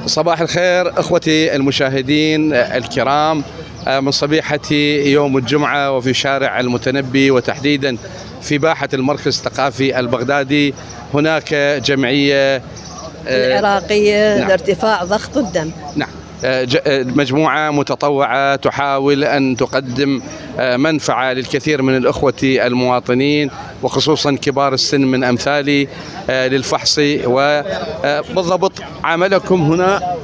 صباح الخير اخوتي المشاهدين الكرام، من صبيحة يوم الجمعة وفي شارع المتنبي وتحديدا في باحة المركز الثقافي البغدادي. هناك جمعية العراقية لارتفاع ضغط الدم. نعم، مجموعة متطوعة تحاول أن تقدم منفعة للكثير من الأخوة المواطنين وخصوصا كبار السن من أمثالي للفحص. وبالضبط عملكم هنا.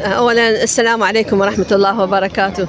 أولا السلام عليكم ورحمة الله وبركاته.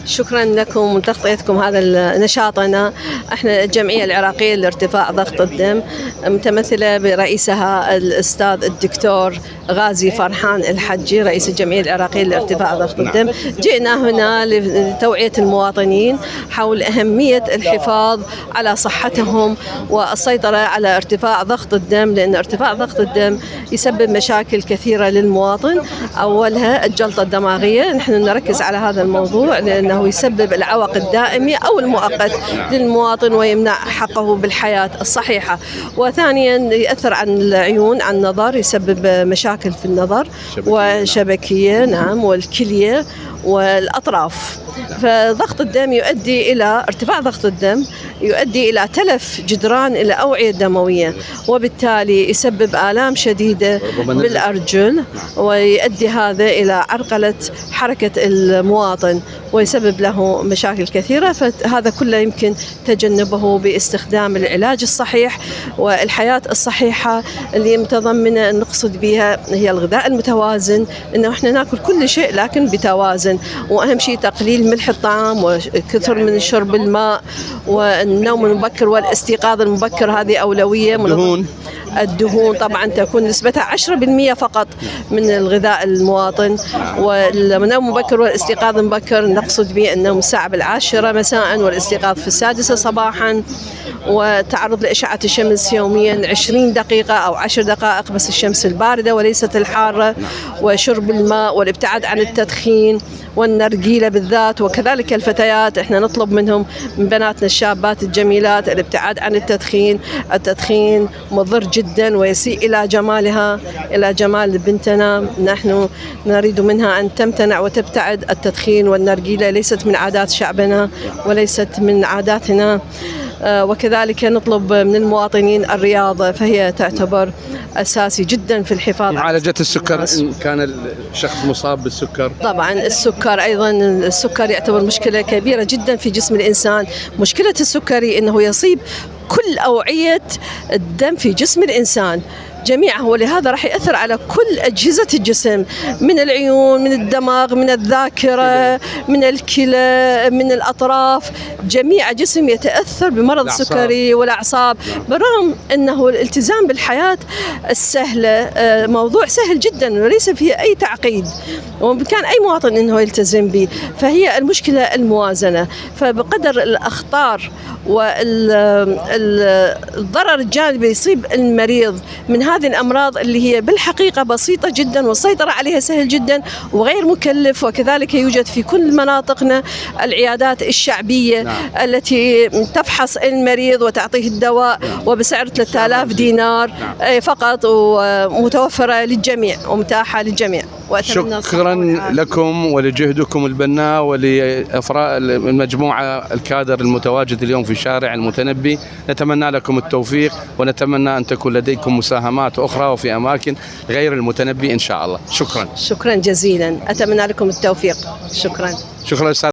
شكرا لكم وتغطيتكم هذا نشاطنا. احنا الجمعية العراقية لارتفاع ضغط الدم متمثلة برئيسها الأستاذ الدكتور غازي فرحان الحجي، رئيس الجمعية العراقية لارتفاع ضغط الدم. جئنا هنا لتوعية المواطنين حول أهمية الحفاظ على صحتهم والسيطرة على ارتفاع ضغط الدم، لأن ارتفاع ضغط الدم يسبب مشاكل كثيرة للمواطن. أولها الجلطة الدماغية، نحن نركز على هذا الموضوع لأنه يسبب العوق الدائمي أو المؤقت للمواطن ويمنع حقه بالحياة الصحيحة. وثانيا يأثر عن العيون، عن النظر، يسبب مشاكل في النظر وشبكية، نعم، والكلية والأطراف. فضغط الدم يؤدي إلى ارتفاع ضغط الدم، يؤدي إلى تلف جدران الأوعية الدموية، وبالتالي يسبب آلام شديدة بالأرجل، ويؤدي هذا إلى عرقلة حركة المواطن ويسبب له مشاكل كثيرة. فهذا كله يمكن تجنبه باستخدام العلاج الصحيح والحياة الصحيحة اللي متضمنة نقصد بها هي الغذاء المتوازن، إنه إحنا نأكل كل شيء لكن بتوازن، وأهم شيء تقليل ملح الطعام وكثر من شرب الماء والنوم المبكر والاستيقاظ المبكر، هذه أولوية. الدهون طبعا تكون نسبتها 10% فقط من الغذاء المواطن. والنوم مبكر والاستيقاظ مبكر نقصد به النوم الساعة 10 مساء والاستيقاظ في 6 صباحا، وتعرض لإشعة الشمس يوميا 20 دقيقة أو 10 دقائق، بس الشمس الباردة وليست الحارة، وشرب الماء والابتعاد عن التدخين والنرجيلة بالذات. وكذلك الفتيات احنا نطلب منهم، من بناتنا الشابات الجميلات، الابتعاد عن التدخين. التدخين مضر جدا ويسيء إلى جمالها، إلى جمال بنتنا. نحن نريد منها أن تمتنع وتبتعد. التدخين والنرجيلة ليست من عادات شعبنا وليست من عاداتنا. وكذلك نطلب من المواطنين الرياضة، فهي تعتبر أساسي جدا في الحفاظ. معالجة السكر إن كان الشخص مصاب بالسكر. طبعا السكر أيضا، السكر يعتبر مشكلة كبيرة جدا في جسم الإنسان. مشكلة السكري أنه يصيب كل أوعية الدم في جسم الإنسان جميعه، ولهذا راح يأثر على كل أجهزة الجسم، من العيون، من الدماغ، من الذاكرة، من الكلى، من الأطراف. جميع جسم يتأثر بمرض السكري والأعصاب، بالرغم أنه الالتزام بالحياة السهلة موضوع سهل جدا وليس فيه أي تعقيد، وبإمكان أي مواطن أنه يلتزم به. فهي المشكلة الموازنة. فبقدر الأخطار والضرر الجانبي يصيب المريض من هذه الأمراض اللي هي بالحقيقة بسيطة جدا والسيطرة عليها سهل جدا وغير مكلف. وكذلك يوجد في كل مناطقنا العيادات الشعبية التي تفحص المريض وتعطيه الدواء وبسعر 3000 دينار فقط، ومتوفرة للجميع ومتاحة للجميع. شكرا لكم ولجهدكم البناء ولأفراد المجموعة الكادر المتواجد اليوم في شارع المتنبي. نتمنى لكم التوفيق، ونتمنى أن تكون لديكم مساهمات أخرى وفي أماكن غير المتنبي إن شاء الله. شكرا جزيلا، أتمنى لكم التوفيق. شكرا. أستاذ